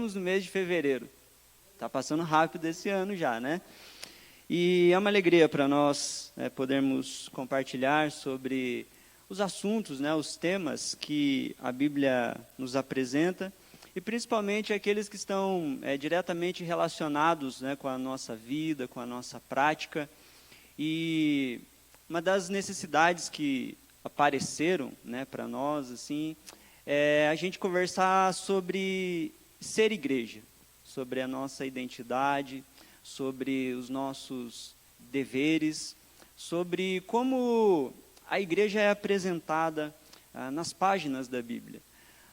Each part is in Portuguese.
estamos no mês de fevereiro. Está passando rápido esse ano já, né? E é uma alegria para nós podermos compartilhar sobre os assuntos, né, os temas que a Bíblia nos apresenta, e principalmente aqueles que estão diretamente relacionados, né, com a nossa vida, com a nossa prática. E uma das necessidades que apareceram, né, para nós, assim, é a gente conversar sobre ser igreja, sobre a nossa identidade, sobre os nossos deveres, sobre como a igreja é apresentada nas páginas da Bíblia.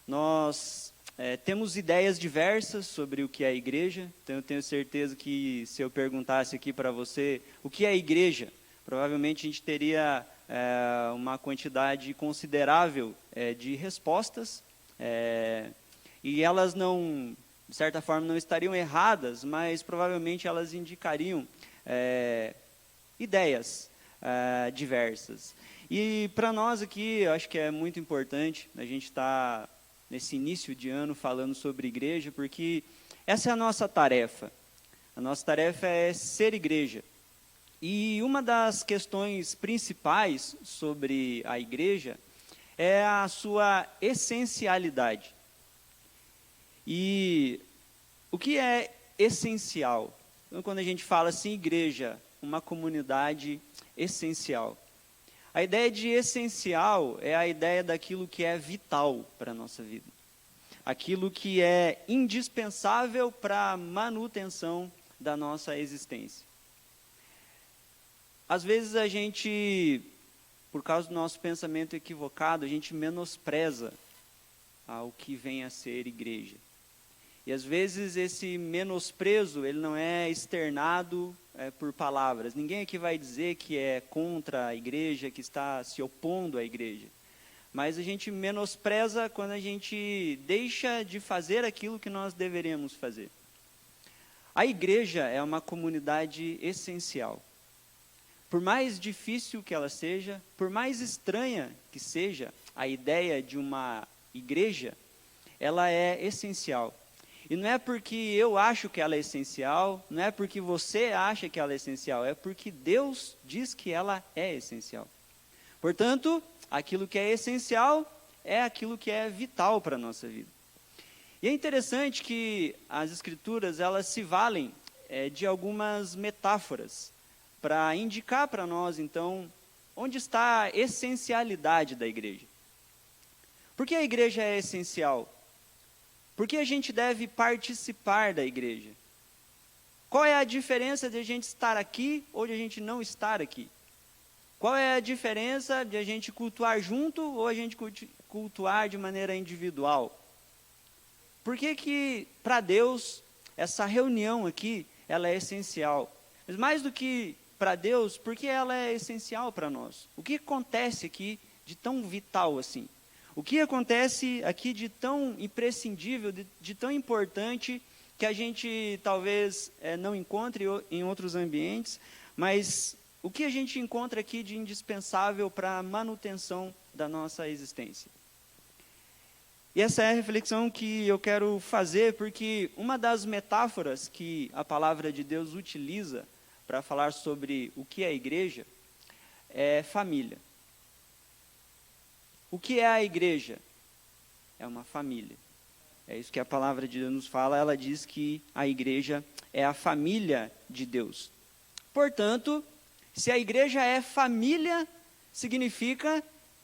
Nós temos ideias diversas sobre o que é a igreja, então eu tenho certeza que se eu perguntasse aqui para você o que é a igreja, provavelmente a gente teria uma quantidade considerável de respostas, e elas não, de certa forma, não estariam erradas, mas provavelmente elas indicariam ideias diversas. E para nós aqui, eu acho que é muito importante a gente estar nesse início de ano falando sobre igreja, porque essa é a nossa tarefa. A nossa tarefa é ser igreja. E uma das questões principais sobre a igreja é a sua essencialidade. E o que é essencial? Então, quando a gente fala assim, igreja, uma comunidade essencial. A ideia de essencial é a ideia daquilo que é vital para a nossa vida. Aquilo que é indispensável para a manutenção da nossa existência. Às vezes a gente, por causa do nosso pensamento equivocado, a gente menospreza o que vem a ser igreja. E às vezes esse menosprezo, ele não é externado por palavras. Ninguém aqui vai dizer que é contra a igreja, que está se opondo à igreja. Mas a gente menospreza quando a gente deixa de fazer aquilo que nós deveríamos fazer. A igreja é uma comunidade essencial. Por mais difícil que ela seja, por mais estranha que seja a ideia de uma igreja, ela é essencial. E não é porque eu acho que ela é essencial, não é porque você acha que ela é essencial, é porque Deus diz que ela é essencial. Portanto, aquilo que é essencial é aquilo que é vital para a nossa vida. E é interessante que as Escrituras, elas se valem de algumas metáforas para indicar para nós, então, onde está a essencialidade da igreja. Por que a igreja é essencial? Por que a gente deve participar da igreja? Qual é a diferença de a gente estar aqui ou de a gente não estar aqui? Qual é a diferença de a gente cultuar junto ou a gente cultuar de maneira individual? Por que para Deus, essa reunião aqui, ela é essencial? Mas mais do que para Deus, por que ela é essencial para nós? O que acontece aqui de tão vital assim? O que acontece aqui de tão imprescindível, de tão importante, que a gente talvez não encontre em outros ambientes, mas o que a gente encontra aqui de indispensável para a manutenção da nossa existência? E essa é a reflexão que eu quero fazer, porque uma das metáforas que a palavra de Deus utiliza para falar sobre o que é a igreja é família. O que é a igreja? É uma família. É isso que a palavra de Deus nos fala. Ela diz que a igreja é a família de Deus. Portanto, se a igreja é família, significa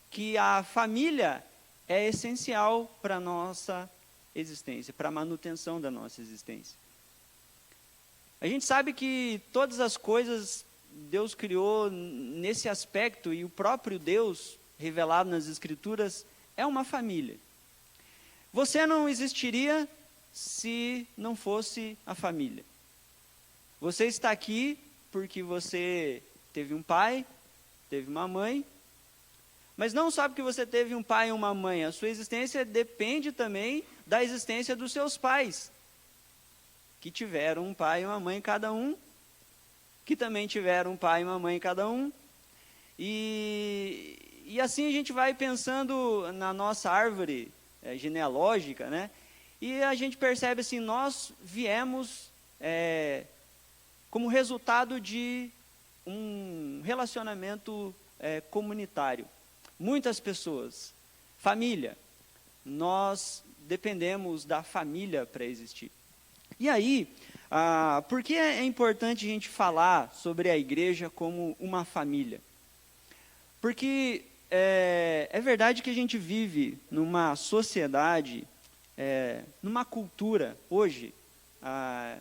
que a família é essencial para a nossa existência, para a manutenção da nossa existência. A gente sabe que todas as coisas Deus criou nesse aspecto, e o próprio Deus revelado nas Escrituras é uma família. Você não existiria se não fosse a família. Você está aqui porque você teve um pai, teve uma mãe, mas não só porque você teve um pai e uma mãe, a sua existência depende também da existência dos seus pais, que tiveram um pai e uma mãe cada um, que também tiveram um pai e uma mãe cada um, e assim a gente vai pensando na nossa árvore genealógica, né? E a gente percebe assim, nós viemos como resultado de um relacionamento comunitário. Muitas pessoas, família, nós dependemos da família para existir. E aí, por que é importante a gente falar sobre a igreja como uma família? Porque é verdade que a gente vive numa sociedade, numa cultura, hoje, a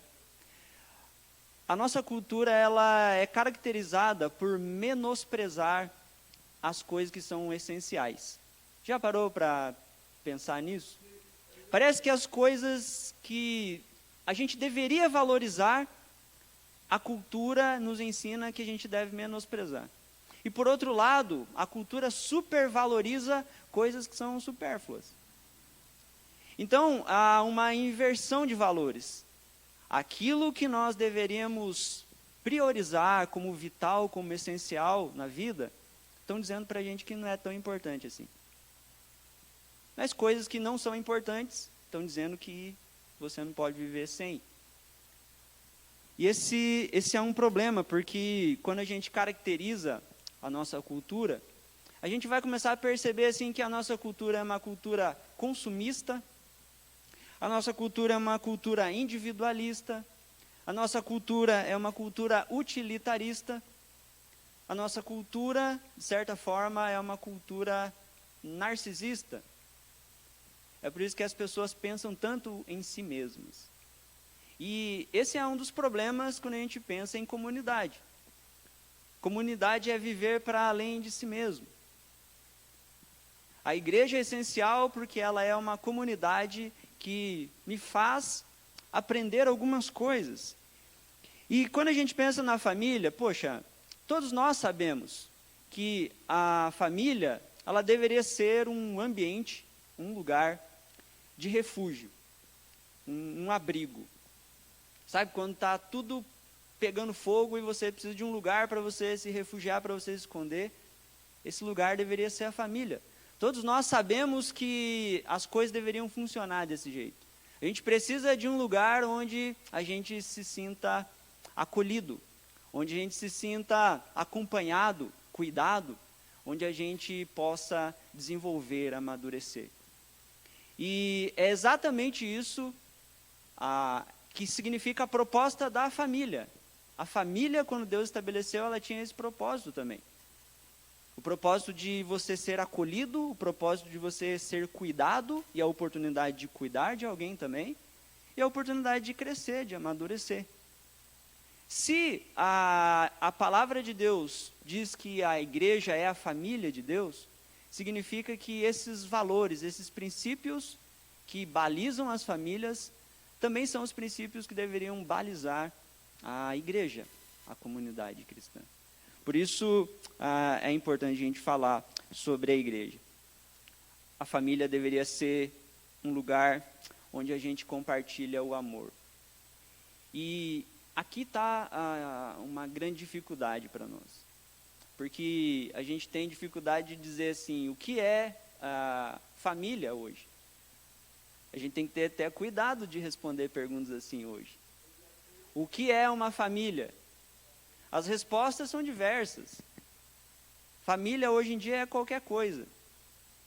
nossa cultura ela é caracterizada por menosprezar as coisas que são essenciais. Já parou para pensar nisso? Parece que as coisas que a gente deveria valorizar, a cultura nos ensina que a gente deve menosprezar. E por outro lado, a cultura supervaloriza coisas que são supérfluas. Então, há uma inversão de valores. Aquilo que nós deveríamos priorizar como vital, como essencial na vida, estão dizendo para a gente que não é tão importante assim. Mas coisas que não são importantes, estão dizendo que você não pode viver sem. E esse é um problema, porque quando a gente caracteriza a nossa cultura, a gente vai começar a perceber assim, que a nossa cultura é uma cultura consumista, a nossa cultura é uma cultura individualista, a nossa cultura é uma cultura utilitarista, a nossa cultura, de certa forma, é uma cultura narcisista. É por isso que as pessoas pensam tanto em si mesmas. E esse é um dos problemas quando a gente pensa em comunidade. Comunidade é viver para além de si mesmo. A igreja é essencial porque ela é uma comunidade que me faz aprender algumas coisas. E quando a gente pensa na família, poxa, todos nós sabemos que a família, ela deveria ser um ambiente, um lugar de refúgio, um abrigo. Sabe, quando está tudo pegando fogo e você precisa de um lugar para você se refugiar, para você se esconder, esse lugar deveria ser a família. Todos nós sabemos que as coisas deveriam funcionar desse jeito. A gente precisa de um lugar onde a gente se sinta acolhido, onde a gente se sinta acompanhado, cuidado, onde a gente possa desenvolver, amadurecer. E é exatamente isso que significa a proposta da família. A família, quando Deus estabeleceu, ela tinha esse propósito também. O propósito de você ser acolhido, o propósito de você ser cuidado, e a oportunidade de cuidar de alguém também, e a oportunidade de crescer, de amadurecer. Se a palavra de Deus diz que a igreja é a família de Deus, significa que esses valores, esses princípios que balizam as famílias, também são os princípios que deveriam balizar a igreja, a comunidade cristã. Por isso, é importante a gente falar sobre a igreja. A família deveria ser um lugar onde a gente compartilha o amor. E aqui está uma grande dificuldade para nós. Porque a gente tem dificuldade de dizer assim, o que é família hoje? A gente tem que ter até cuidado de responder perguntas assim hoje. O que é uma família? As respostas são diversas. Família hoje em dia é qualquer coisa.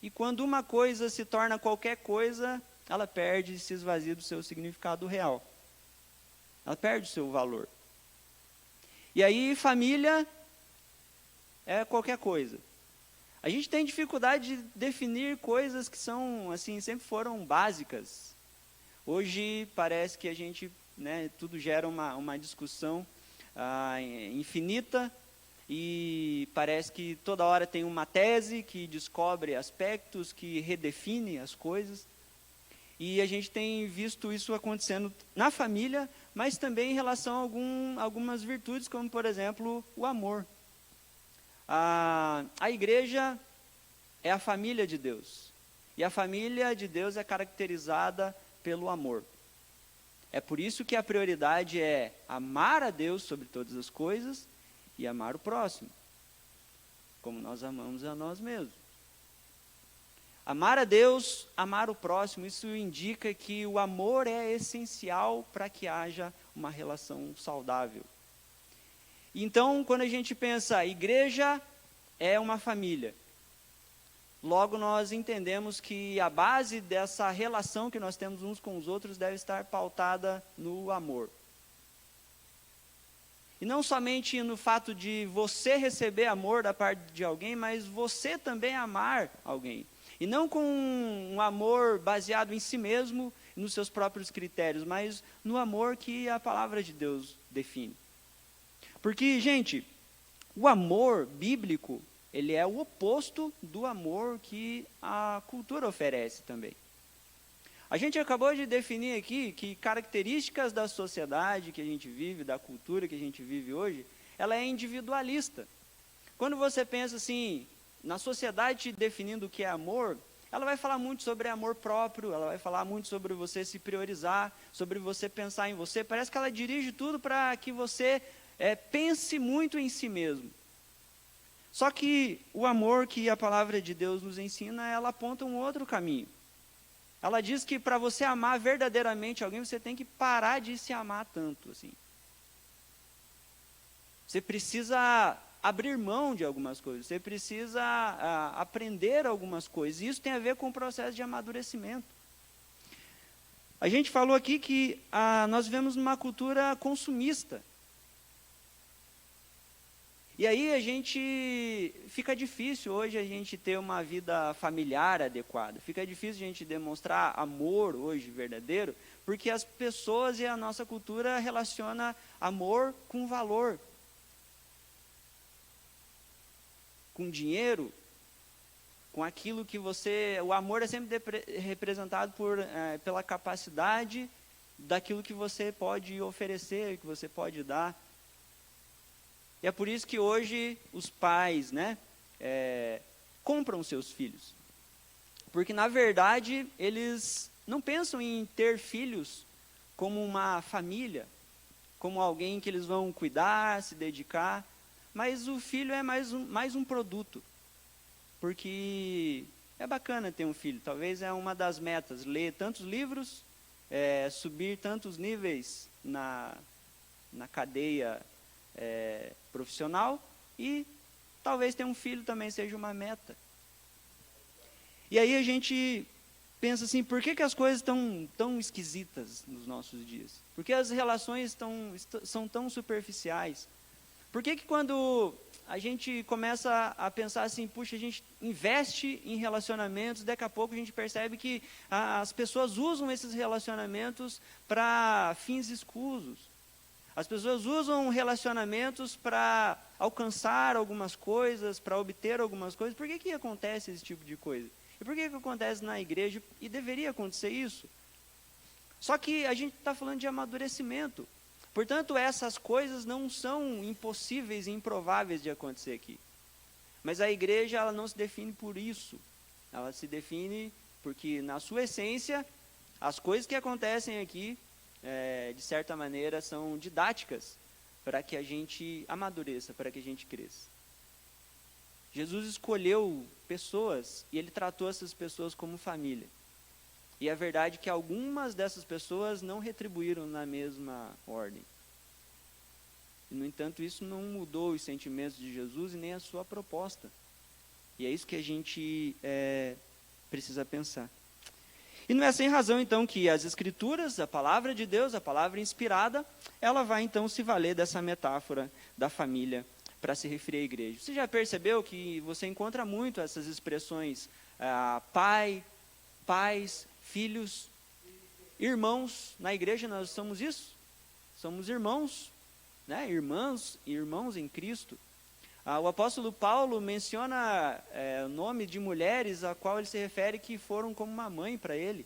E quando uma coisa se torna qualquer coisa, ela perde e se esvazia do seu significado real. Ela perde o seu valor. E aí, família é qualquer coisa. A gente tem dificuldade de definir coisas que são, assim, sempre foram básicas. Hoje parece que a gente, tudo gera uma discussão infinita, e parece que toda hora tem uma tese que descobre aspectos, que redefine as coisas. E a gente tem visto isso acontecendo na família, mas também em relação a algumas virtudes, como, por exemplo, o amor. A igreja é a família de Deus. E a família de Deus é caracterizada pelo amor. É por isso que a prioridade é amar a Deus sobre todas as coisas e amar o próximo, como nós amamos a nós mesmos. Amar a Deus, amar o próximo, isso indica que o amor é essencial para que haja uma relação saudável. Então, quando a gente pensa, a igreja é uma família, logo nós entendemos que a base dessa relação que nós temos uns com os outros deve estar pautada no amor. E não somente no fato de você receber amor da parte de alguém, mas você também amar alguém. E não com um amor baseado em si mesmo, nos seus próprios critérios, mas no amor que a palavra de Deus define. Porque, gente, o amor bíblico, ele é o oposto do amor que a cultura oferece também. A gente acabou de definir aqui que características da sociedade que a gente vive, da cultura que a gente vive hoje, ela é individualista. Quando você pensa assim, na sociedade definindo o que é amor, ela vai falar muito sobre amor próprio, ela vai falar muito sobre você se priorizar, sobre você pensar em você. Parece que ela dirige tudo para que você pense muito em si mesmo. Só que o amor que a palavra de Deus nos ensina, ela aponta um outro caminho. Ela diz que para você amar verdadeiramente alguém, você tem que parar de se amar tanto, assim. Você precisa abrir mão de algumas coisas, você precisa aprender algumas coisas. E isso tem a ver com o processo de amadurecimento. A gente falou aqui que nós vivemos numa cultura consumista. E aí fica difícil hoje a gente ter uma vida familiar adequada. Fica difícil a gente demonstrar amor hoje verdadeiro, porque as pessoas e a nossa cultura relaciona amor com valor, com dinheiro, com aquilo que você... O amor é sempre representado pela capacidade daquilo que você pode oferecer, que você pode dar. E é por isso que hoje os pais, compram seus filhos. Porque, na verdade, eles não pensam em ter filhos como uma família, como alguém que eles vão cuidar, se dedicar. Mas o filho é mais um produto. Porque é bacana ter um filho. Talvez é uma das metas, ler tantos livros, subir tantos níveis na cadeia profissional, e talvez ter um filho também seja uma meta. E aí a gente pensa assim, por que as coisas estão tão esquisitas nos nossos dias? Por que as relações são tão superficiais? Por que quando a gente começa a pensar assim, puxa, a gente investe em relacionamentos, daqui a pouco a gente percebe que as pessoas usam esses relacionamentos para fins escusos. As pessoas usam relacionamentos para alcançar algumas coisas, para obter algumas coisas. Por que acontece esse tipo de coisa? E por que acontece na igreja? E deveria acontecer isso? Só que a gente está falando de amadurecimento. Portanto, essas coisas não são impossíveis e improváveis de acontecer aqui. Mas a igreja, ela não se define por isso. Ela se define porque, na sua essência, as coisas que acontecem aqui, de certa maneira, são didáticas para que a gente amadureça, para que a gente cresça. Jesus escolheu pessoas e ele tratou essas pessoas como família. E é verdade que algumas dessas pessoas não retribuíram na mesma ordem. E, no entanto, isso não mudou os sentimentos de Jesus e nem a sua proposta. E é isso que a gente precisa pensar. E não é sem razão, então, que as Escrituras, a palavra de Deus, a palavra inspirada, ela vai, então, se valer dessa metáfora da família para se referir à igreja. Você já percebeu que você encontra muito essas expressões pai, pais, filhos, irmãos? Na igreja nós somos isso? Somos irmãos, irmãs e irmãos em Cristo. O apóstolo Paulo menciona o nome de mulheres a qual ele se refere que foram como uma mãe para ele.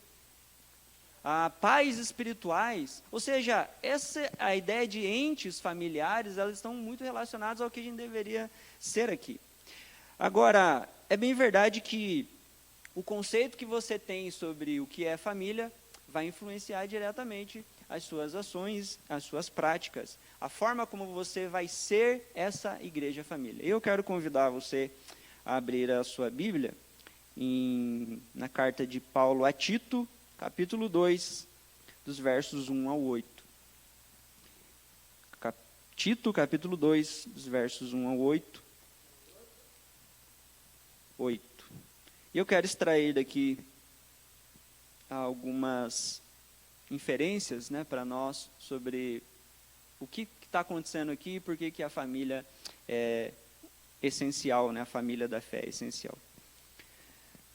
Pais espirituais, ou seja, a ideia de entes familiares, elas estão muito relacionadas ao que a gente deveria ser aqui. Agora, é bem verdade que o conceito que você tem sobre o que é família vai influenciar diretamente as suas ações, as suas práticas, a forma como você vai ser essa igreja família. Eu quero convidar você a abrir a sua Bíblia na carta de Paulo a Tito, capítulo 2, dos versos 1 ao 8. Tito, capítulo 2, dos versos 1 ao 8. 8. E eu quero extrair daqui algumas inferências, né, para nós sobre o que está acontecendo aqui e por que a família é essencial, né, a família da fé é essencial.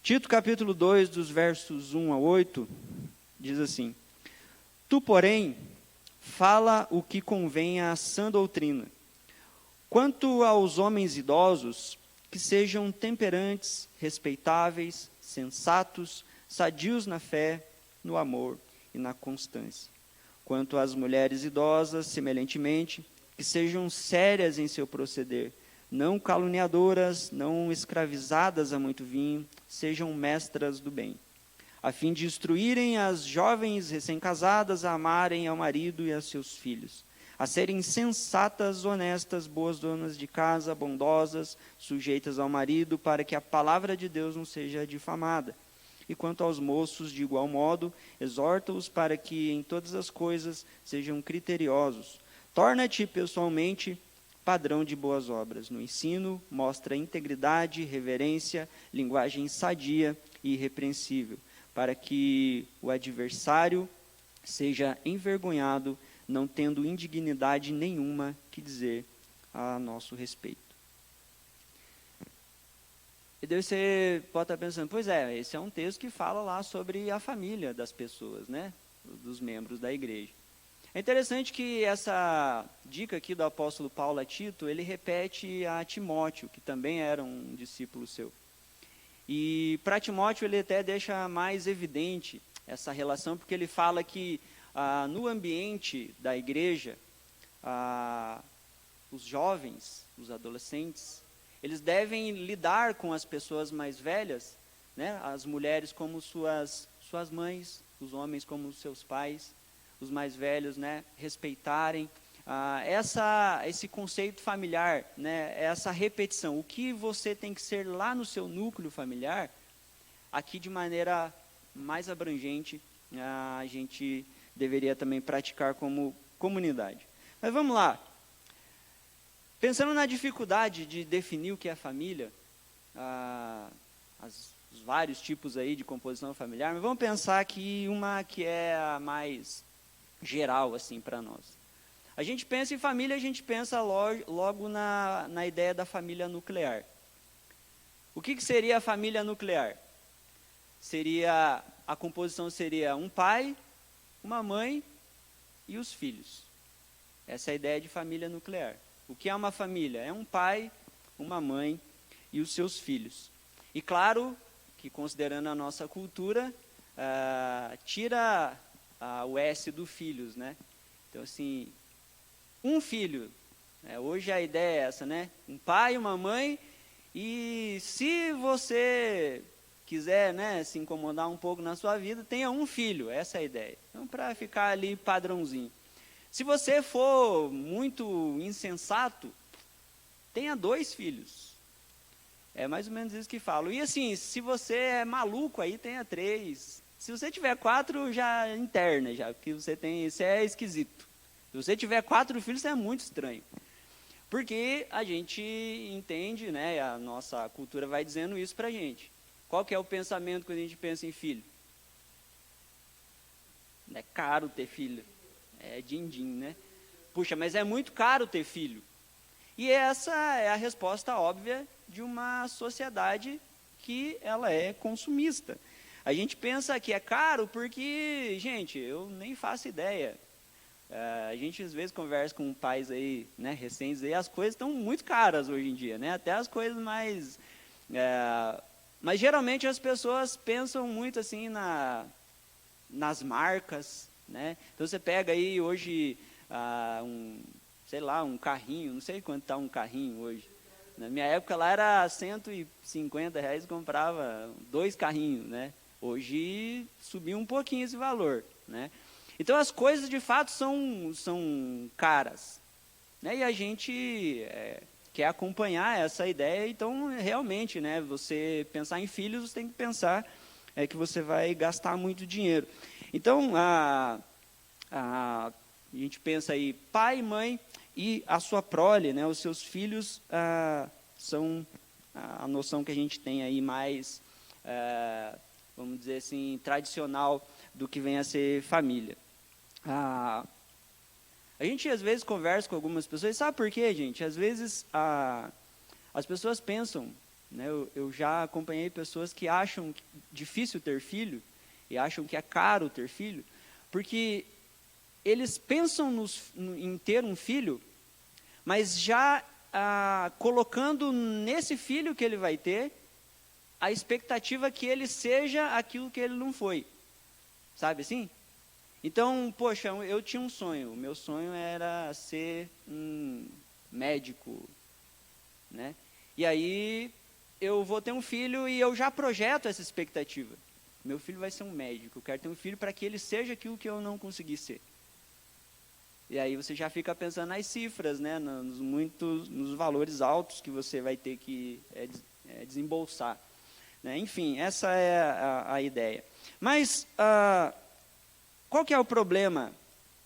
Tito, capítulo 2, dos versos 1 a 8, diz assim: Tu, porém, fala o que convém à sã doutrina. Quanto aos homens idosos, que sejam temperantes, respeitáveis, sensatos, sadios na fé, no amor e na constância. Quanto às mulheres idosas, semelhantemente, que sejam sérias em seu proceder, não caluniadoras, não escravizadas a muito vinho, sejam mestras do bem, a fim de instruírem as jovens recém-casadas a amarem ao marido e a seus filhos, a serem sensatas, honestas, boas donas de casa, bondosas, sujeitas ao marido, para que a palavra de Deus não seja difamada. E quanto aos moços, de igual modo, exorta-os para que em todas as coisas sejam criteriosos. Torna-te pessoalmente padrão de boas obras. No ensino, mostra integridade, reverência, linguagem sadia e irrepreensível, para que o adversário seja envergonhado, não tendo indignidade nenhuma que dizer a nosso respeito. E daí você pode estar pensando, pois é, esse é um texto que fala lá sobre a família das pessoas, né, dos membros da igreja. É interessante que essa dica aqui do apóstolo Paulo a Tito, ele repete a Timóteo, que também era um discípulo seu. E para Timóteo ele até deixa mais evidente essa relação, porque ele fala que no ambiente da igreja, os jovens, os adolescentes, eles devem lidar com as pessoas mais velhas, né? As mulheres como suas mães, os homens como seus pais, os mais velhos, né? Respeitarem esse conceito familiar, né? Essa repetição. O que você tem que ser lá no seu núcleo familiar, aqui de maneira mais abrangente, a gente deveria também praticar como comunidade. Mas vamos lá. Pensando na dificuldade de definir o que é família, os vários tipos aí de composição familiar, mas vamos pensar aqui uma que é a mais geral assim para nós. A gente pensa em família, a gente pensa logo na ideia da família nuclear. O que seria a família nuclear? A composição seria um pai, uma mãe e os filhos. Essa é a ideia de família nuclear. O que é uma família? É um pai, uma mãe e os seus filhos. E claro que, considerando a nossa cultura, tira o S do filhos, né? Então, assim, um filho. Hoje a ideia é essa, né? Um pai, uma mãe, e se você quiser, né, se incomodar um pouco na sua vida, tenha um filho. Essa é a ideia. Então, para ficar ali padrãozinho. Se você for muito insensato, tenha 2 filhos. É mais ou menos isso que falo. E assim, se você é maluco, aí tenha 3. Se você tiver 4, já interna, já, porque você é esquisito. Se você tiver 4 filhos, isso é muito estranho. Porque a gente entende, né, a nossa cultura vai dizendo isso pra gente. Qual que é o pensamento quando a gente pensa em filho? É caro ter filho. É din-din, né? Puxa, mas é muito caro ter filho. E essa é a resposta óbvia de uma sociedade que ela é consumista. A gente pensa que é caro porque, gente, eu nem faço ideia. A gente às vezes conversa com pais aí, né, recentes, aí, as coisas estão muito caras hoje em dia, né? Até as coisas mais... mas geralmente as pessoas pensam muito assim nas marcas, né? Então você pega aí hoje um carrinho, não sei quanto está um carrinho hoje. Na minha época lá era R$150, comprava 2 carrinhos, né? Hoje subiu um pouquinho esse valor, né? Então as coisas de fato são caras, né? E a gente quer acompanhar essa ideia. Então, realmente, né, você pensar em filhos, você tem que pensar que você vai gastar muito dinheiro. Então, a gente pensa aí, pai, mãe e a sua prole, né, os seus filhos, são a noção que a gente tem aí mais, vamos dizer assim, tradicional do que vem a ser família. A gente às vezes conversa com algumas pessoas, sabe por quê, gente? Às vezes as pessoas pensam, né, eu já acompanhei pessoas que acham difícil ter filho, e acham que é caro ter filho, porque eles pensam em ter um filho, mas já colocando nesse filho que ele vai ter, a expectativa que ele seja aquilo que ele não foi. Sabe assim? Então, poxa, eu tinha um sonho. O meu sonho era ser um médico, né? E aí, eu vou ter um filho e eu já projeto essa expectativa. Meu filho vai ser um médico. Eu quero ter um filho para que ele seja aquilo que eu não consegui ser. E aí você já fica pensando nas cifras, né? Nos valores altos que você vai ter que desembolsar. Né? Enfim, essa é a ideia. Mas, qual que é o problema?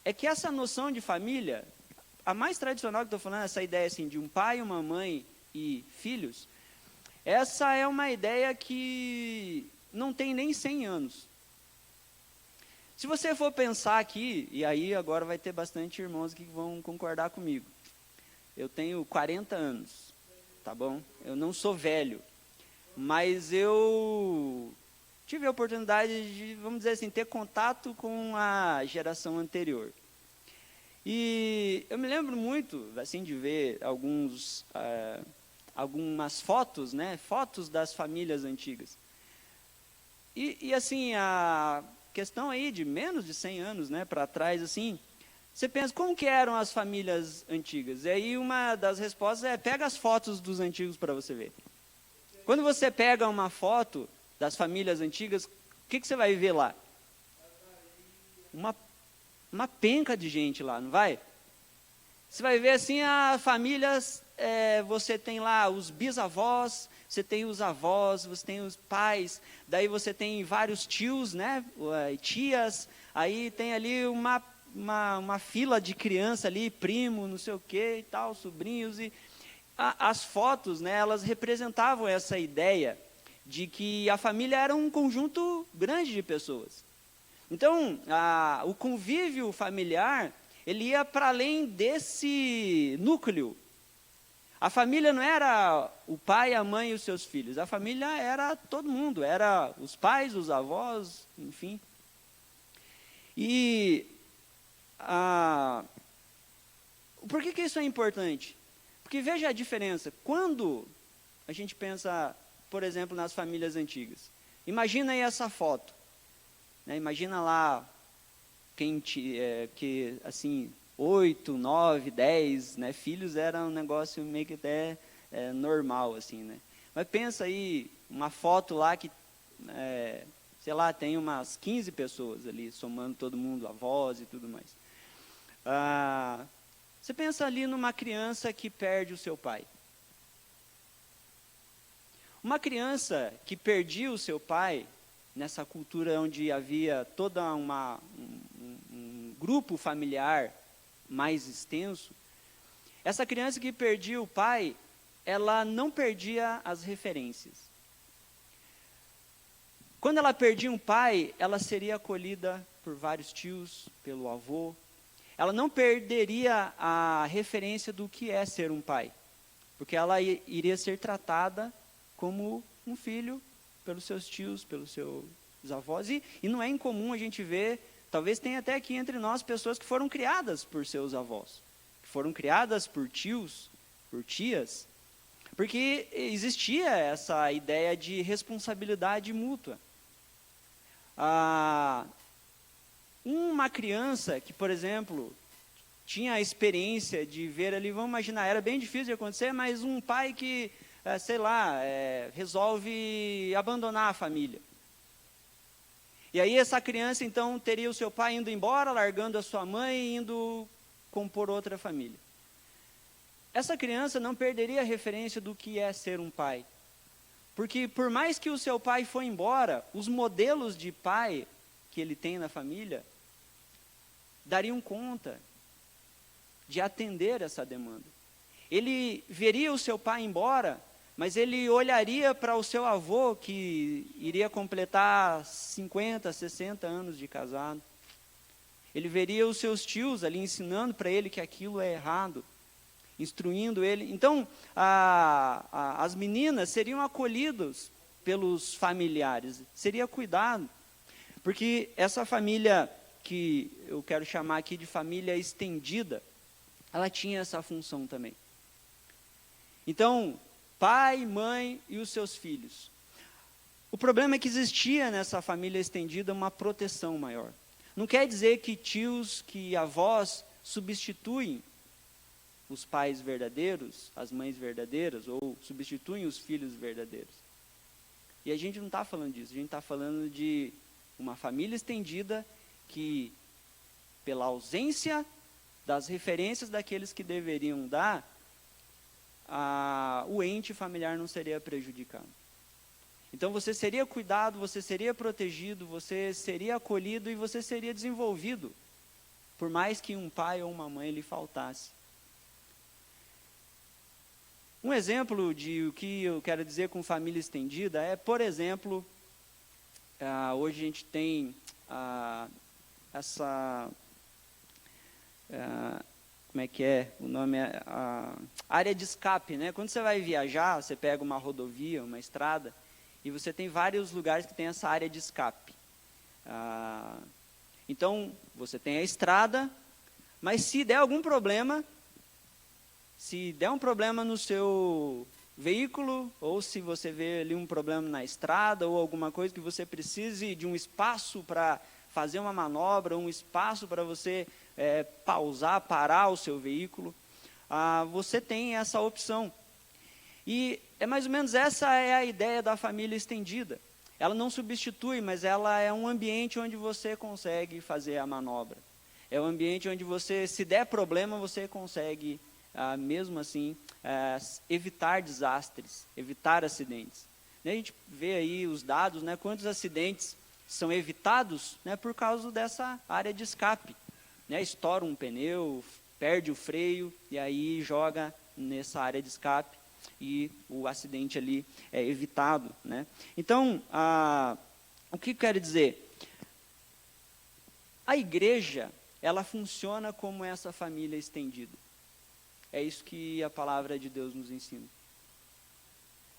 É que essa noção de família, a mais tradicional que eu estou falando, essa ideia assim, de um pai, uma mãe e filhos, essa é uma ideia que não tem nem 100 anos. Se você for pensar aqui, e aí agora vai ter bastante irmãos que vão concordar comigo. Eu tenho 40 anos, tá bom? Eu não sou velho, mas eu tive a oportunidade de, vamos dizer assim, ter contato com a geração anterior. E eu me lembro muito, assim, de ver algumas fotos, né? Fotos das famílias antigas. E assim, a questão aí de menos de 100 anos, né, para trás, assim, você pensa, como que eram as famílias antigas? E aí uma das respostas pega as fotos dos antigos para você ver. Quando você pega uma foto das famílias antigas, o que você vai ver lá? Uma penca de gente lá, não vai? Você vai ver assim, as famílias, você tem lá os bisavós, você tem os avós, você tem os pais, daí você tem vários tios, né, tias, aí tem ali uma fila de criança ali, primo, não sei o que e tal, sobrinhos, e as fotos, né, elas representavam essa ideia de que a família era um conjunto grande de pessoas. Então, o convívio familiar, ele ia para além desse núcleo. A família não era o pai, a mãe e os seus filhos. A família era todo mundo, era os pais, os avós, enfim. E por que isso é importante? Porque veja a diferença. Quando a gente pensa, por exemplo, nas famílias antigas. Imagina aí essa foto. Né? Imagina lá que assim, 8, 9, 10, né, filhos era um negócio meio que até normal, assim, né? Mas pensa aí, uma foto lá que, sei lá, tem umas 15 pessoas ali, somando todo mundo, avós e tudo mais. Você pensa ali numa criança que perde o seu pai. Uma criança que perdia o seu pai, nessa cultura onde havia toda um grupo familiar mais extenso, essa criança que perdia o pai, ela não perdia as referências. Quando ela perdia um pai, ela seria acolhida por vários tios, pelo avô. Ela não perderia a referência do que é ser um pai, porque ela iria ser tratada como um filho pelos seus tios, pelos seus avós. E não é incomum a gente ver, talvez tenha até aqui entre nós pessoas que foram criadas por seus avós, que foram criadas por tios, por tias, porque existia essa ideia de responsabilidade mútua. Uma criança que, por exemplo, tinha a experiência de ver ali, vamos imaginar, era bem difícil de acontecer, mas um pai que, sei lá, resolve abandonar a família. E aí essa criança, então, teria o seu pai indo embora, largando a sua mãe e indo compor outra família. essa criança não perderia a referência do que é ser um pai. Porque por mais que o seu pai foi embora, os modelos de pai que ele tem na família dariam conta de atender essa demanda. Ele veria o seu pai embora, mas ele olharia para o seu avô, que iria completar 50, 60 anos de casado. Ele veria os seus tios ali ensinando para ele que aquilo é errado, instruindo ele. Então, as meninas seriam acolhidas pelos familiares, seria cuidado. Porque essa família, que eu quero chamar aqui de família estendida, ela tinha essa função também. Então, pai, mãe e os seus filhos. O problema é que existia nessa família estendida uma proteção maior. Não quer dizer que tios, que avós substituem os pais verdadeiros, as mães verdadeiras, ou substituem os filhos verdadeiros. E a gente não está falando disso, a gente está falando de uma família estendida que, pela ausência das referências daqueles que deveriam dar, o ente familiar não seria prejudicado. Então você seria cuidado, você seria protegido, você seria acolhido e você seria desenvolvido, por mais que um pai ou uma mãe lhe faltasse. Um exemplo de o que eu quero dizer com família estendida é, por exemplo, hoje a gente tem essa... como é que é? O nome é área de escape, né? Quando você vai viajar, você pega uma rodovia, uma estrada, e você tem vários lugares que tem essa área de escape. Então, você tem a estrada, mas se der algum problema, se der um problema no seu veículo, ou se você vê ali um problema na estrada, ou alguma coisa que você precise de um espaço para fazer uma manobra, um espaço para você pausar, parar o seu veículo, você tem essa opção. E é mais ou menos essa é a ideia da família estendida. Ela não substitui, mas ela é um ambiente onde você consegue fazer a manobra. É um ambiente onde você, se der problema, você consegue, mesmo assim, evitar desastres, evitar acidentes. E a gente vê aí os dados, né, quantos acidentes são evitados, né, por causa dessa área de escape. Né, estoura um pneu, perde o freio, e aí joga nessa área de escape, e o acidente ali é evitado. Né? Então, o que eu quero dizer? A igreja, ela funciona como essa família estendida. É isso que a palavra de Deus nos ensina.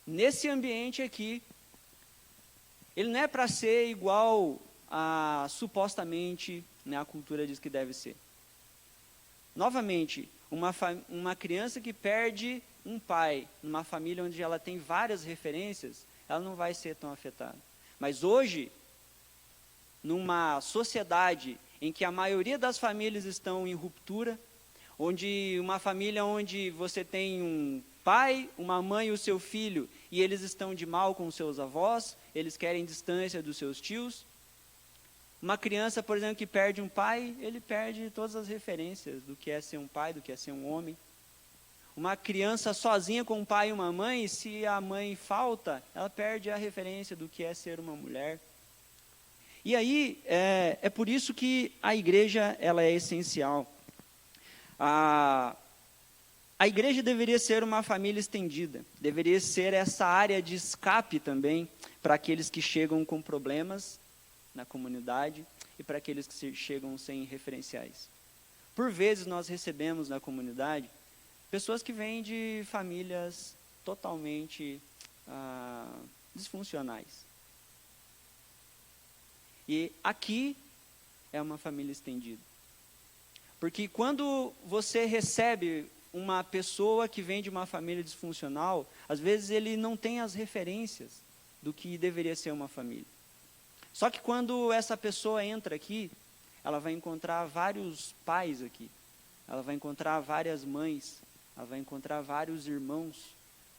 Nesse ambiente aqui, ele não é para ser igual a, supostamente, né, a cultura diz que deve ser. Novamente, uma criança que perde um pai, numa família onde ela tem várias referências, ela não vai ser tão afetada. Mas hoje, numa sociedade em que a maioria das famílias estão em ruptura, onde uma família onde você tem um pai, uma mãe e o seu filho, e eles estão de mal com seus avós, eles querem distância dos seus tios. Uma criança, por exemplo, que perde um pai, ele perde todas as referências do que é ser um pai, do que é ser um homem. Uma criança sozinha com um pai e uma mãe, se a mãe falta, ela perde a referência do que é ser uma mulher. E aí, é por isso que a igreja ela é essencial. A igreja deveria ser uma família estendida, deveria ser essa área de escape também para aqueles que chegam com problemas na comunidade e para aqueles que chegam sem referenciais. Por vezes nós recebemos na comunidade pessoas que vêm de famílias totalmente disfuncionais. E aqui é uma família estendida. Porque quando você recebe uma pessoa que vem de uma família disfuncional, às vezes ele não tem as referências do que deveria ser uma família. Só que quando essa pessoa entra aqui, ela vai encontrar vários pais aqui, ela vai encontrar várias mães, ela vai encontrar vários irmãos,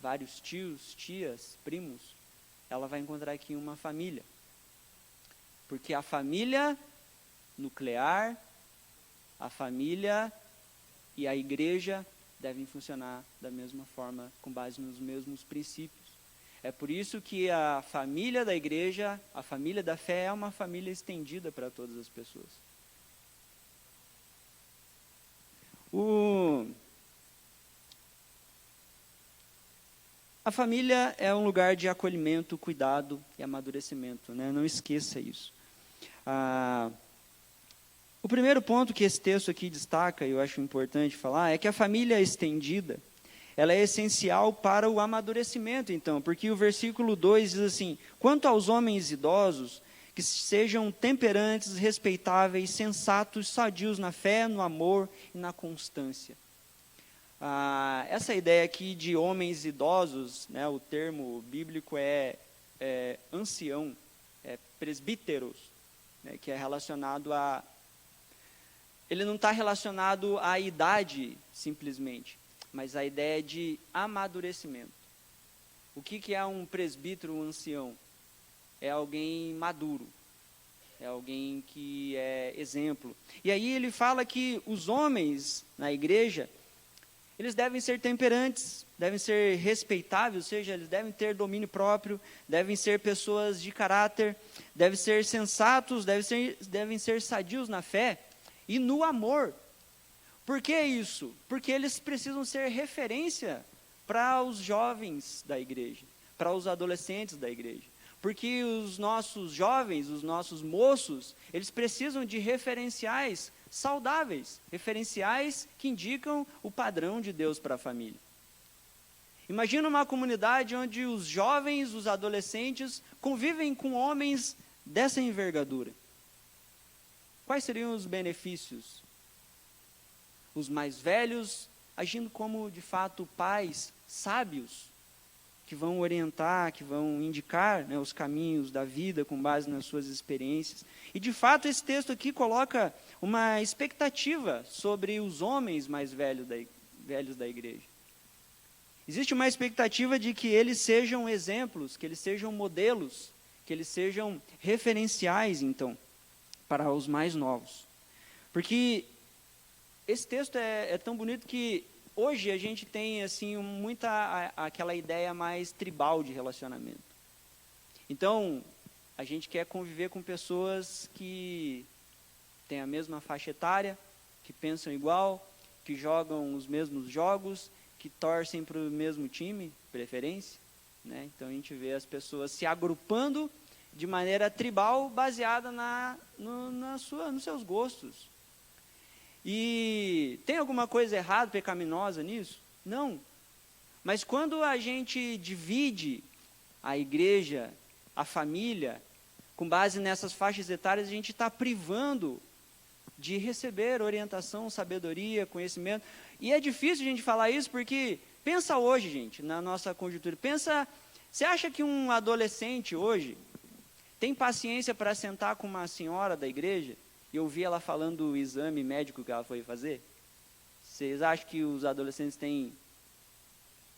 vários tios, tias, primos. Ela vai encontrar aqui uma família. Porque a família nuclear, a família e a igreja devem funcionar da mesma forma, com base nos mesmos princípios. É por isso que a família da igreja, a família da fé, é uma família estendida para todas as pessoas. A família é um lugar de acolhimento, cuidado e amadurecimento, né? Não esqueça isso. O primeiro ponto que esse texto aqui destaca, e eu acho importante falar, é que a família estendida, ela é essencial para o amadurecimento, então, porque o versículo 2 diz assim: quanto aos homens idosos, que sejam temperantes, respeitáveis, sensatos, sadios na fé, no amor e na constância. Essa ideia aqui de homens idosos, né, o termo bíblico é ancião, é presbíteros, né, que é relacionado a... Ele não está relacionado à idade, simplesmente, mas à ideia de amadurecimento. O que é um presbítero, um ancião? É alguém maduro, é alguém que é exemplo. E aí ele fala que os homens na igreja, eles devem ser temperantes, devem ser respeitáveis, ou seja, eles devem ter domínio próprio, devem ser pessoas de caráter, devem ser sensatos, devem ser sadios na fé e no amor. Por que isso? Porque eles precisam ser referência para os jovens da igreja, para os adolescentes da igreja. Porque os nossos jovens, os nossos moços, eles precisam de referenciais saudáveis, referenciais que indicam o padrão de Deus para a família. Imagina uma comunidade onde os jovens, os adolescentes, convivem com homens dessa envergadura. Quais seriam os benefícios? Os mais velhos agindo como, de fato, pais sábios, que vão orientar, que vão indicar, né, os caminhos da vida com base nas suas experiências. E, de fato, esse texto aqui coloca uma expectativa sobre os homens mais velhos da igreja. Existe uma expectativa de que eles sejam exemplos, que eles sejam modelos, que eles sejam referenciais, então, para os mais novos. Porque esse texto é tão bonito que hoje a gente tem assim muita aquela ideia mais tribal de relacionamento. Então, a gente quer conviver com pessoas que têm a mesma faixa etária, que pensam igual, que jogam os mesmos jogos, que torcem para o mesmo time, preferência, né? Então a gente vê as pessoas se agrupando de maneira tribal, baseada nos seus gostos. E tem alguma coisa errada, pecaminosa nisso? Não. Mas quando a gente divide a igreja, a família, com base nessas faixas etárias, a gente está privando de receber orientação, sabedoria, conhecimento. E é difícil a gente falar isso porque, pensa hoje, gente, na nossa conjuntura. Você acha que um adolescente hoje tem paciência para sentar com uma senhora da igreja e ouvir ela falando do exame médico que ela foi fazer? Vocês acham que os adolescentes têm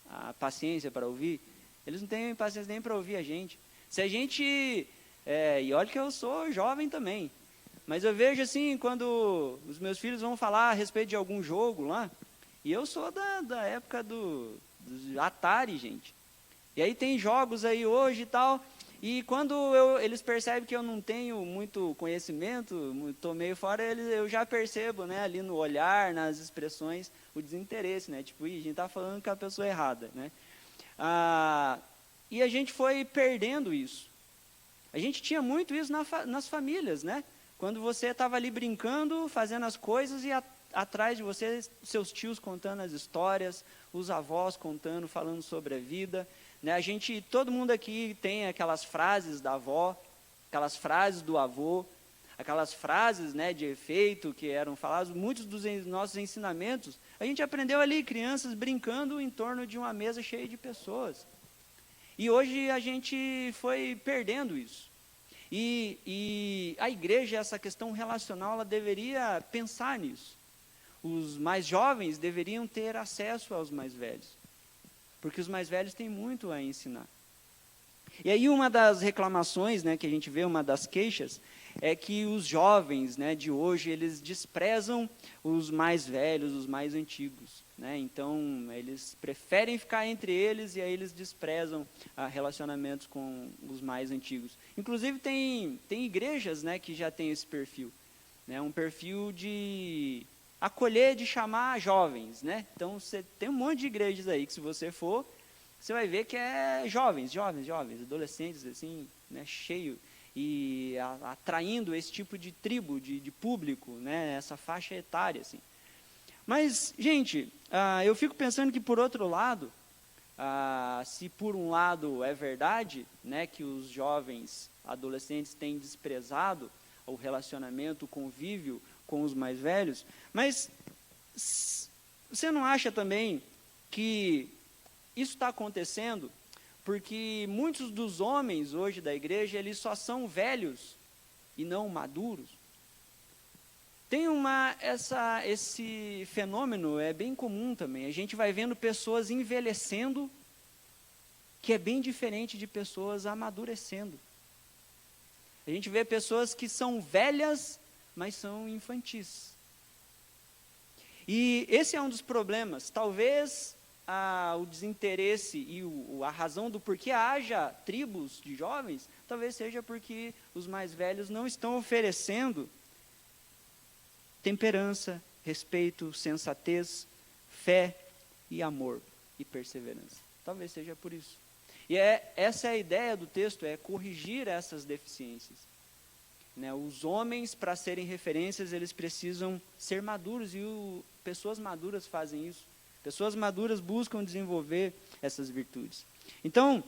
a paciência para ouvir? Eles não têm paciência nem para ouvir a gente. Se a gente... e olha que eu sou jovem também. Mas eu vejo assim, quando os meus filhos vão falar a respeito de algum jogo lá, e eu sou da época do Atari, gente. E aí tem jogos aí hoje e tal... E quando eles percebem que eu não tenho muito conhecimento, estou meio fora, eu já percebo, né, ali no olhar, nas expressões, o desinteresse, né? Tipo, a gente está falando com a pessoa errada, né? E a gente foi perdendo isso. A gente tinha muito isso nas famílias, né? Quando você estava ali brincando, fazendo as coisas, e atrás de você, seus tios contando as histórias, os avós contando, falando sobre a vida... Né, todo mundo aqui tem aquelas frases da avó, aquelas frases do avô, aquelas frases, né, de efeito que eram faladas, muitos dos nossos ensinamentos, a gente aprendeu ali, crianças brincando em torno de uma mesa cheia de pessoas. E hoje a gente foi perdendo isso. E a igreja, essa questão relacional, ela deveria pensar nisso. Os mais jovens deveriam ter acesso aos mais velhos, porque os mais velhos têm muito a ensinar. E aí uma das reclamações, né, que a gente vê, uma das queixas, é que os jovens, né, de hoje, eles desprezam os mais velhos, os mais antigos. né? Então, eles preferem ficar entre eles e aí eles desprezam relacionamentos com os mais antigos. Inclusive, tem igrejas, né, que já tem esse perfil, né? Um perfil de acolher, de chamar jovens, né? Então, você tem um monte de igrejas aí que, se você for, você vai ver que é jovens, adolescentes, assim, né, cheio, e atraindo esse tipo de tribo, de público, né, essa faixa etária, assim. Mas, gente, eu fico pensando que, por outro lado, se por um lado é verdade, né, que os jovens adolescentes têm desprezado o relacionamento, o convívio com os mais velhos, mas você não acha também que isso está acontecendo porque muitos dos homens hoje da igreja, eles só são velhos e não maduros? Tem esse fenômeno, é bem comum também. A gente vai vendo pessoas envelhecendo, que é bem diferente de pessoas amadurecendo. A gente vê pessoas que são velhas, mas são infantis. E esse é um dos problemas. Talvez o desinteresse e a razão do porquê haja tribos de jovens, talvez seja porque os mais velhos não estão oferecendo temperança, respeito, sensatez, fé e amor e perseverança. Talvez seja por isso. E essa é a ideia do texto, é corrigir essas deficiências. Né? Os homens, para serem referências, eles precisam ser maduros, e pessoas maduras fazem isso. Pessoas maduras buscam desenvolver essas virtudes. Então,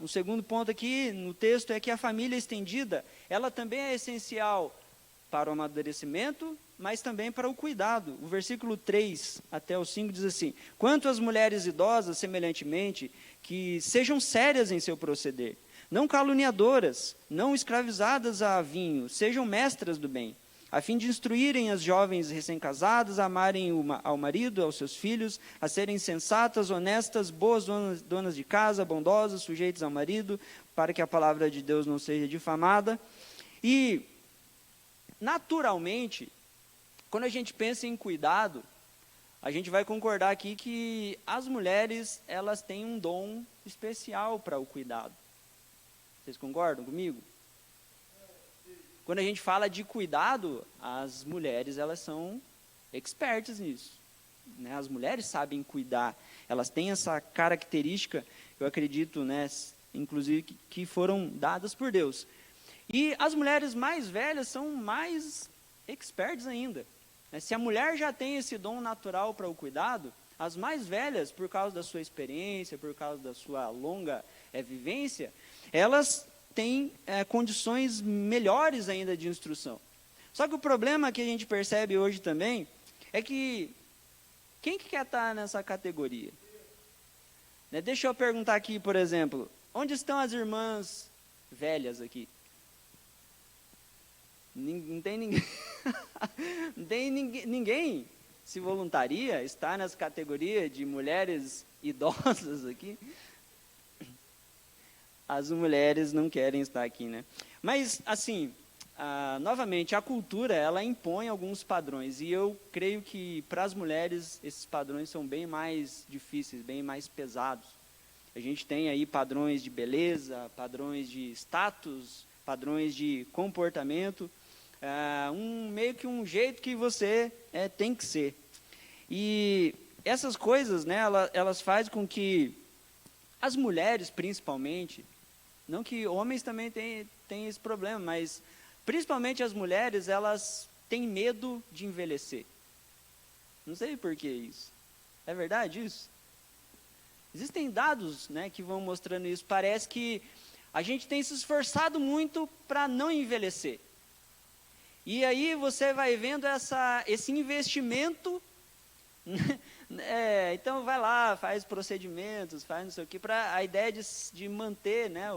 o segundo ponto aqui no texto é que a família estendida, ela também é essencial para o amadurecimento, mas também para o cuidado. O versículo 3 até o 5 diz assim: quanto às mulheres idosas, semelhantemente, que sejam sérias em seu proceder, não caluniadoras, não escravizadas a vinho, sejam mestras do bem, a fim de instruírem as jovens recém-casadas a amarem ao marido, aos seus filhos, a serem sensatas, honestas, boas donas de casa, bondosas, sujeitas ao marido, para que a palavra de Deus não seja difamada. E, naturalmente, quando a gente pensa em cuidado, a gente vai concordar aqui que as mulheres, elas têm um dom especial para o cuidado. Vocês concordam comigo? Quando a gente fala de cuidado, as mulheres, elas são expertas nisso, né? As mulheres sabem cuidar, elas têm essa característica, eu acredito, né, inclusive, que foram dadas por Deus. E as mulheres mais velhas são mais expertas ainda. Se a mulher já tem esse dom natural para o cuidado, as mais velhas, por causa da sua experiência, por causa da sua longa vivência, elas têm condições melhores ainda de instrução. Só que o problema que a gente percebe hoje também é que quem que quer estar nessa categoria? Deixa eu perguntar aqui, por exemplo, onde estão as irmãs velhas aqui? Não tem ninguém. Não tem ninguém se voluntaria estar nessa categoria de mulheres idosas aqui? As mulheres não querem estar aqui, né? Mas, assim, novamente, a cultura, ela impõe alguns padrões, e eu creio que, para as mulheres, esses padrões são bem mais difíceis, bem mais pesados. A gente tem aí padrões de beleza, padrões de status, padrões de comportamento, meio que um jeito que você tem que ser. E essas coisas, né, elas fazem com que as mulheres, principalmente, não que homens também têm esse problema, mas principalmente as mulheres, elas têm medo de envelhecer. Não sei por que isso. É verdade isso? Existem dados, né, que vão mostrando isso. Parece que a gente tem se esforçado muito para não envelhecer. E aí você vai vendo esse investimento, então vai lá, faz procedimentos, faz não sei o que, para a ideia de manter, né,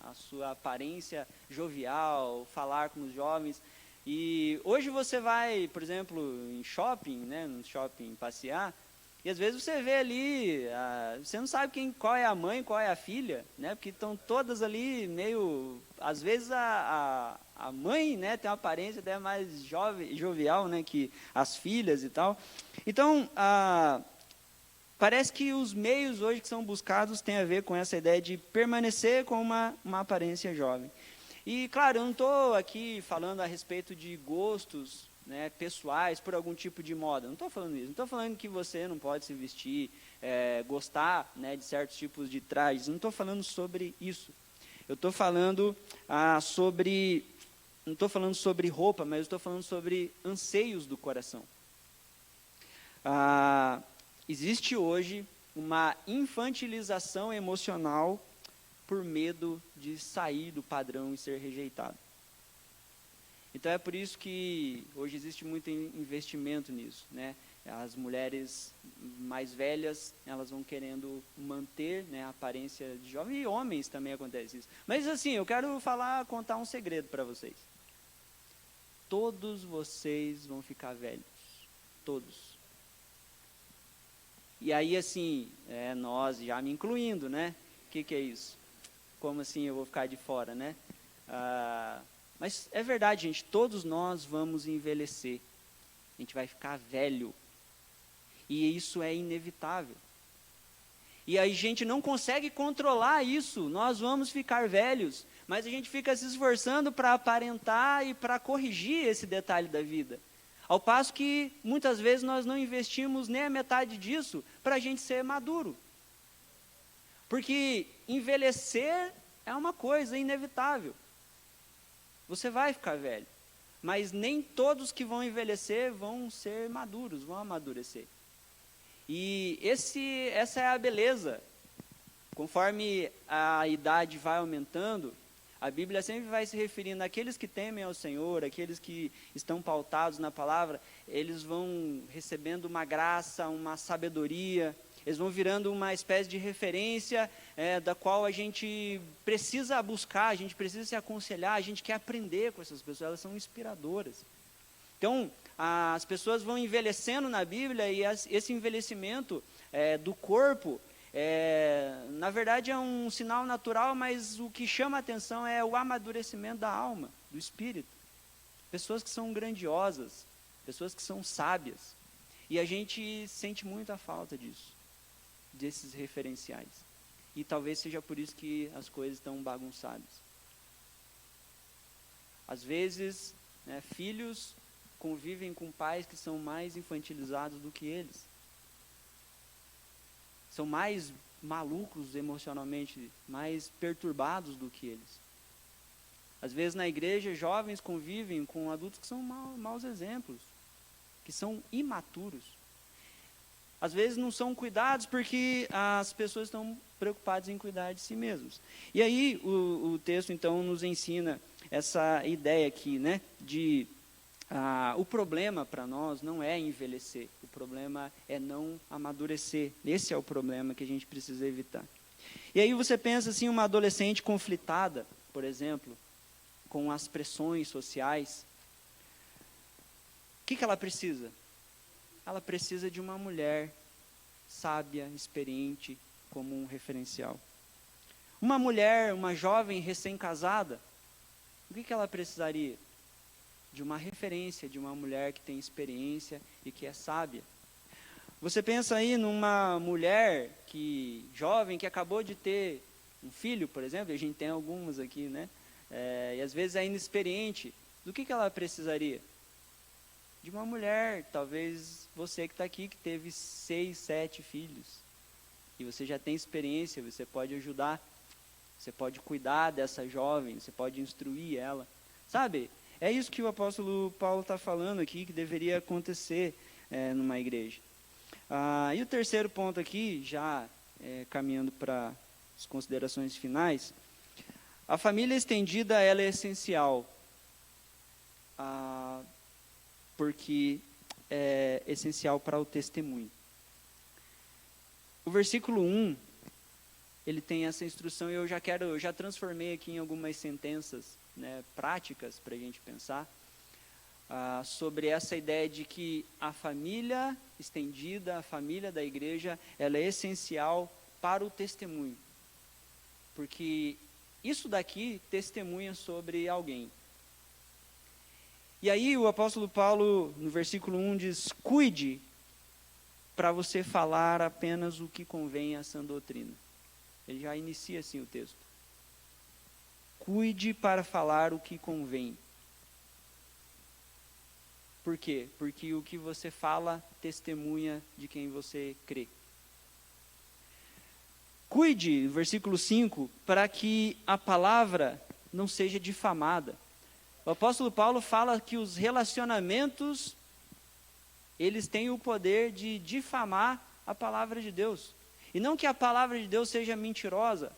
a sua aparência jovial, falar com os jovens. E hoje você vai, por exemplo, em shopping, né, no shopping passear, E às vezes você vê ali, você não sabe qual é a mãe, qual é a filha, né? Porque estão todas ali meio, às vezes a mãe, né, tem uma aparência até mais jovial, né, que as filhas e tal. Então, parece que os meios hoje que são buscados têm a ver com essa ideia de permanecer com uma aparência jovem. E, claro, eu não estou aqui falando a respeito de gostos, né, pessoais por algum tipo de moda. Não estou falando isso. Não estou falando que você não pode se vestir, gostar, né, de certos tipos de trajes. Não estou falando sobre isso. Eu estou falando sobre... Não estou falando sobre roupa, mas estou falando sobre anseios do coração. Existe hoje uma infantilização emocional por medo de sair do padrão e ser rejeitado. Então é por isso que hoje existe muito investimento nisso, né? As mulheres mais velhas, elas vão querendo manter, né, a aparência de jovem, e homens também acontece isso. Mas assim, eu quero contar um segredo para vocês. Todos vocês vão ficar velhos, todos. E aí assim, nós, já me incluindo, né? O que é isso? Como assim eu vou ficar de fora, né? Mas é verdade, gente, todos nós vamos envelhecer. A gente vai ficar velho. E isso é inevitável. E aí a gente não consegue controlar isso. Nós vamos ficar velhos, mas a gente fica se esforçando para aparentar e para corrigir esse detalhe da vida. Ao passo que, muitas vezes, nós não investimos nem a metade disso para a gente ser maduro. Porque envelhecer é uma coisa inevitável. Você vai ficar velho. Mas nem todos que vão envelhecer vão ser maduros, vão amadurecer. E essa é a beleza. Conforme a idade vai aumentando, a Bíblia sempre vai se referindo àqueles que temem ao Senhor, aqueles que estão pautados na palavra, eles vão recebendo uma graça, uma sabedoria, eles vão virando uma espécie de referência da qual a gente precisa buscar, a gente precisa se aconselhar, a gente quer aprender com essas pessoas, elas são inspiradoras. Então, as pessoas vão envelhecendo na Bíblia e esse envelhecimento do corpo, na verdade é um sinal natural, mas o que chama a atenção é o amadurecimento da alma, do espírito. Pessoas que são grandiosas, pessoas que são sábias. E a gente sente muita falta disso, desses referenciais. E talvez seja por isso que as coisas estão bagunçadas. Às vezes, né, filhos convivem com pais que são mais infantilizados do que eles. São mais malucos emocionalmente, mais perturbados do que eles. Às vezes na igreja, jovens convivem com adultos que são maus exemplos, que são imaturos. Às vezes não são cuidados porque as pessoas estão preocupadas em cuidar de si mesmos. E aí o texto então nos ensina essa ideia aqui, né, de o problema para nós não é envelhecer, o problema é não amadurecer. Esse é o problema que a gente precisa evitar. E aí você pensa assim, uma adolescente conflitada, por exemplo, com as pressões sociais, o que ela precisa? Ela precisa de uma mulher sábia, experiente, como um referencial. Uma mulher, uma jovem recém-casada, o que ela precisaria? De uma referência, de uma mulher que tem experiência e que é sábia. Você pensa aí numa mulher jovem, que acabou de ter um filho, por exemplo, a gente tem algumas aqui, né? E às vezes é inexperiente. Do que ela precisaria? De uma mulher, talvez você que está aqui, que teve 6, 7 filhos. E você já tem experiência, você pode ajudar, você pode cuidar dessa jovem, você pode instruir ela. Sabe? É isso que o apóstolo Paulo está falando aqui, que deveria acontecer numa igreja. E o terceiro ponto aqui, já caminhando para as considerações finais, a família estendida ela é essencial, porque é essencial para o testemunho. O versículo 1, ele tem essa instrução, e eu já transformei aqui em algumas sentenças, né, práticas para a gente pensar, sobre essa ideia de que a família estendida, a família da igreja, ela é essencial para o testemunho. Porque isso daqui testemunha sobre alguém. E aí o apóstolo Paulo, no versículo 1, diz: cuide para você falar apenas o que convém à sã doutrina. Ele já inicia assim o texto. Cuide para falar o que convém. Por quê? Porque o que você fala testemunha de quem você crê. Cuide, versículo 5, para que a palavra não seja difamada. O apóstolo Paulo fala que os relacionamentos, eles têm o poder de difamar a palavra de Deus. E não que a palavra de Deus seja mentirosa,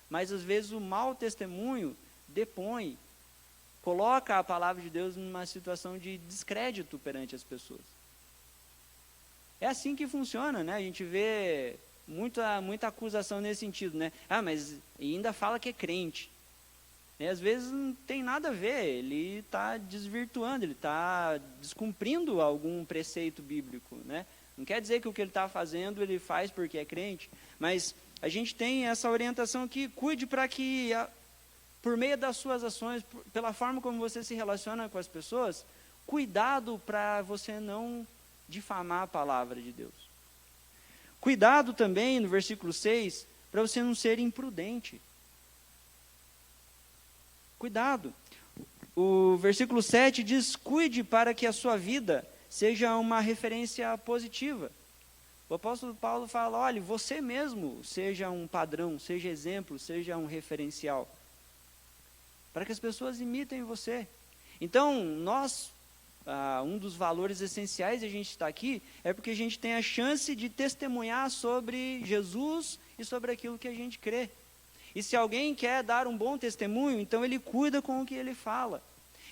mas às vezes o mau testemunho depõe, coloca a palavra de Deus numa situação de descrédito perante as pessoas. É assim que funciona, né? A gente vê muita acusação nesse sentido, né? Ah, mas ainda fala que é crente. E às vezes não tem nada a ver, ele está desvirtuando, ele está descumprindo algum preceito bíblico, né? Não quer dizer que o que ele está fazendo, ele faz porque é crente, mas a gente tem essa orientação aqui: cuide para que, por meio das suas ações, pela forma como você se relaciona com as pessoas, cuidado para você não difamar a palavra de Deus. Cuidado também, no versículo 6, para você não ser imprudente. Cuidado. O versículo 7 diz: cuide para que a sua vida seja uma referência positiva. O apóstolo Paulo fala: olha, você mesmo seja um padrão, seja exemplo, seja um referencial, para que as pessoas imitem você. Então, um dos valores essenciais de a gente estar aqui é porque a gente tem a chance de testemunhar sobre Jesus e sobre aquilo que a gente crê. E se alguém quer dar um bom testemunho, então ele cuida com o que ele fala.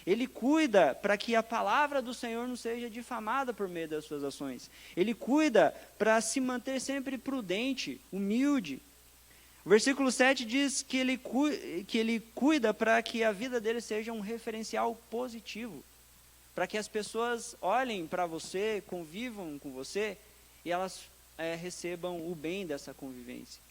Ele cuida para que a palavra do Senhor não seja difamada por meio das suas ações. Ele cuida para se manter sempre prudente, humilde. O versículo 7 diz que ele cuida para que a vida dele seja um referencial positivo. Para que as pessoas olhem para você, convivam com você, e elas recebam o bem dessa convivência.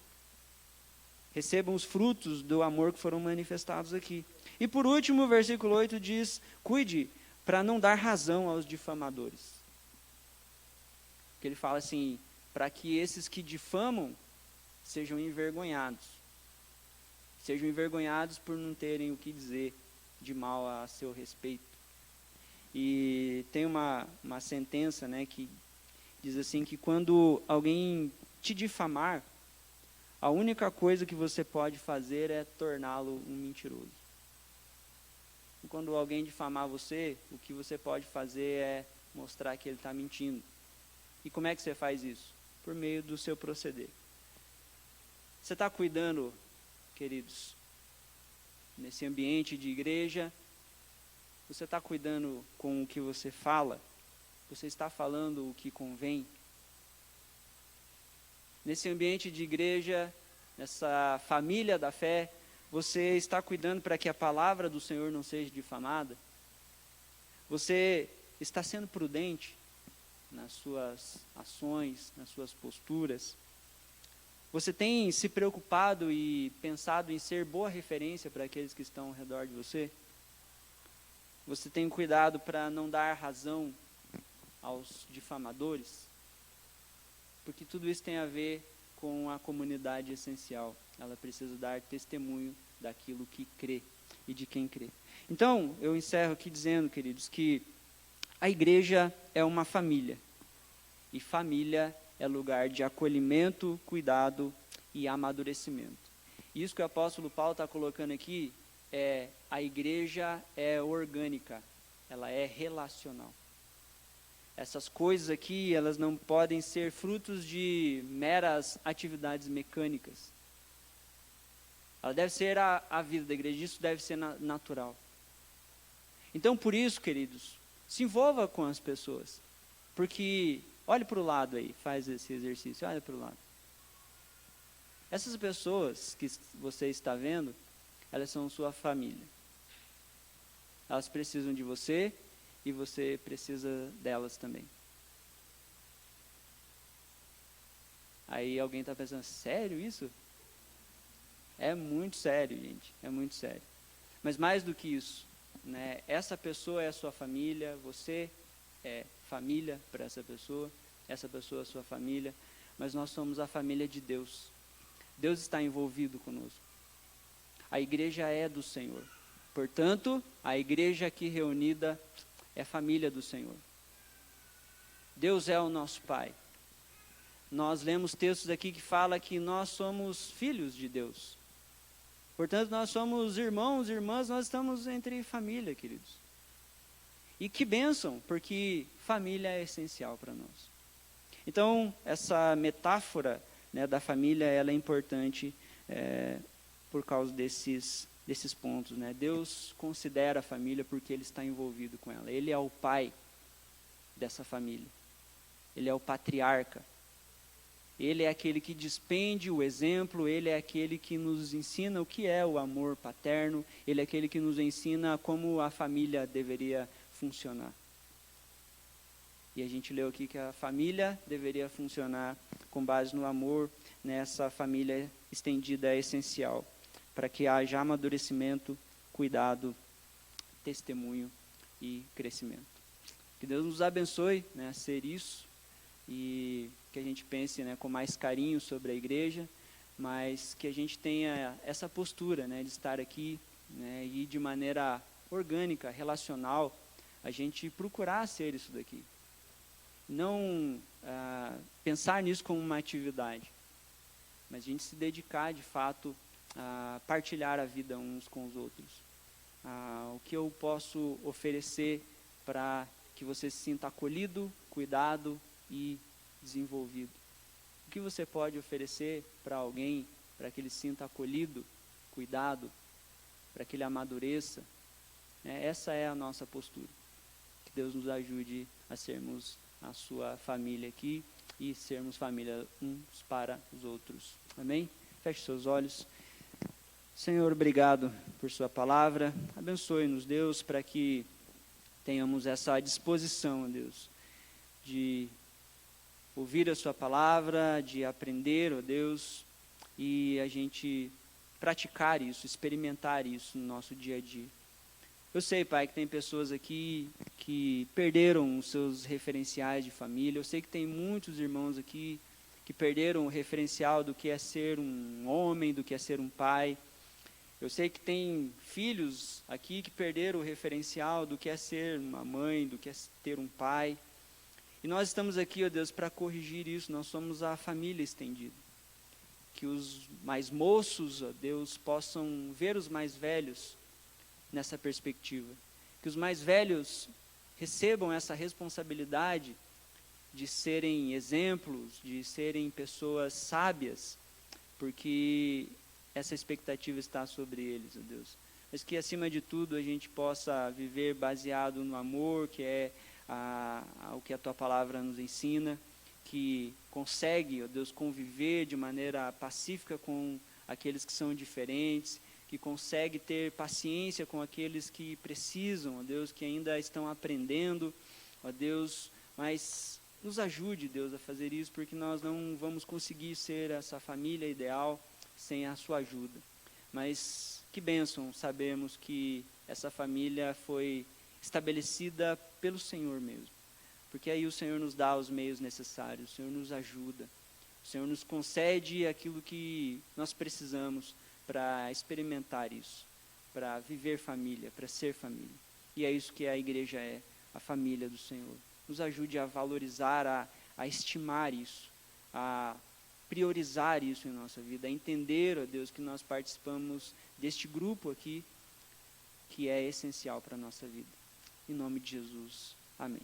Recebam os frutos do amor que foram manifestados aqui. E por último, o versículo 8 diz: cuide para não dar razão aos difamadores. Que ele fala assim: para que esses que difamam sejam envergonhados. Sejam envergonhados por não terem o que dizer de mal a seu respeito. E tem uma sentença, né, que diz assim, que quando alguém te difamar, a única coisa que você pode fazer é torná-lo um mentiroso. E quando alguém difamar você, o que você pode fazer é mostrar que ele está mentindo. E como é que você faz isso? Por meio do seu proceder. Você está cuidando, queridos, nesse ambiente de igreja? Você está cuidando com o que você fala? Você está falando o que convém? Nesse ambiente de igreja, nessa família da fé, você está cuidando para que a palavra do Senhor não seja difamada? Você está sendo prudente nas suas ações, nas suas posturas? Você tem se preocupado e pensado em ser boa referência para aqueles que estão ao redor de você? Você tem cuidado para não dar razão aos difamadores? Porque tudo isso tem a ver com a comunidade essencial. Ela precisa dar testemunho daquilo que crê e de quem crê. Então, eu encerro aqui dizendo, queridos, que a igreja é uma família. E família é lugar de acolhimento, cuidado e amadurecimento. Isso que o apóstolo Paulo está colocando aqui a igreja é orgânica, ela é relacional. Essas coisas aqui, elas não podem ser frutos de meras atividades mecânicas. Ela deve ser a vida da igreja, isso deve ser natural. Então, por isso, queridos, se envolva com as pessoas. Porque, olhe para o lado aí, faz esse exercício, olha para o lado. Essas pessoas que você está vendo, elas são sua família. Elas precisam de você e você precisa delas também. Aí alguém está pensando, sério isso? É muito sério, gente, é muito sério. Mas mais do que isso, né, essa pessoa é a sua família, você é família para essa pessoa é a sua família, mas nós somos a família de Deus. Deus está envolvido conosco. A igreja é do Senhor. Portanto, a igreja aqui reunida é família do Senhor. Deus é o nosso Pai. Nós lemos textos aqui que falam que nós somos filhos de Deus. Portanto, nós somos irmãos, irmãs, nós estamos entre família, queridos. E que bênção, porque família é essencial para nós. Então, essa metáfora, né, da família, ela é importante por causa desses pontos. Né? Deus considera a família porque Ele está envolvido com ela. Ele é o pai dessa família. Ele é o patriarca. Ele é aquele que despende o exemplo, Ele é aquele que nos ensina o que é o amor paterno, Ele é aquele que nos ensina como a família deveria funcionar. E a gente leu aqui que a família deveria funcionar com base no amor, nessa família estendida é essencial, para que haja amadurecimento, cuidado, testemunho e crescimento. Que Deus nos abençoe, né, a ser isso, e que a gente pense, né, com mais carinho sobre a igreja, mas que a gente tenha essa postura, né, de estar aqui, né, e de maneira orgânica, relacional, a gente procurar ser isso daqui. Não pensar nisso como uma atividade, mas a gente se dedicar de fato a partilhar a vida uns com os outros. O que eu posso oferecer para que você se sinta acolhido, cuidado e desenvolvido? O que você pode oferecer para alguém para que ele se sinta acolhido, cuidado, para que ele amadureça? Essa é a nossa postura. Que Deus nos ajude a sermos a sua família aqui e sermos família uns para os outros. Amém? Feche seus olhos. Senhor, obrigado por sua palavra. Abençoe-nos, Deus, para que tenhamos essa disposição, Deus, de ouvir a sua palavra, de aprender, ó Deus, e a gente praticar isso, experimentar isso no nosso dia a dia. Eu sei, Pai, que tem pessoas aqui que perderam os seus referenciais de família. Eu sei que tem muitos irmãos aqui que perderam o referencial do que é ser um homem, do que é ser um pai. Eu sei que tem filhos aqui que perderam o referencial do que é ser uma mãe, do que é ter um pai. E nós estamos aqui, ó Deus, para corrigir isso. Nós somos a família estendida. Que os mais moços, ó Deus, possam ver os mais velhos nessa perspectiva. Que os mais velhos recebam essa responsabilidade de serem exemplos, de serem pessoas sábias, porque essa expectativa está sobre eles, ó Deus. Mas que, acima de tudo, a gente possa viver baseado no amor, que é o que a Tua palavra nos ensina, que consegue, ó Deus, conviver de maneira pacífica com aqueles que são diferentes, que consegue ter paciência com aqueles que precisam, ó Deus, que ainda estão aprendendo, ó Deus, mas nos ajude, Deus, a fazer isso, porque nós não vamos conseguir ser essa família ideal sem a sua ajuda. Mas que bênção, sabemos que essa família foi estabelecida pelo Senhor mesmo, porque aí o Senhor nos dá os meios necessários, o Senhor nos ajuda, o Senhor nos concede aquilo que nós precisamos para experimentar isso, para viver família, para ser família. E é isso que a igreja é, a família do Senhor. Nos ajude a valorizar, a estimar isso, a priorizar isso em nossa vida, a entender, ó Deus, que nós participamos deste grupo aqui, que é essencial para a nossa vida. Em nome de Jesus. Amém.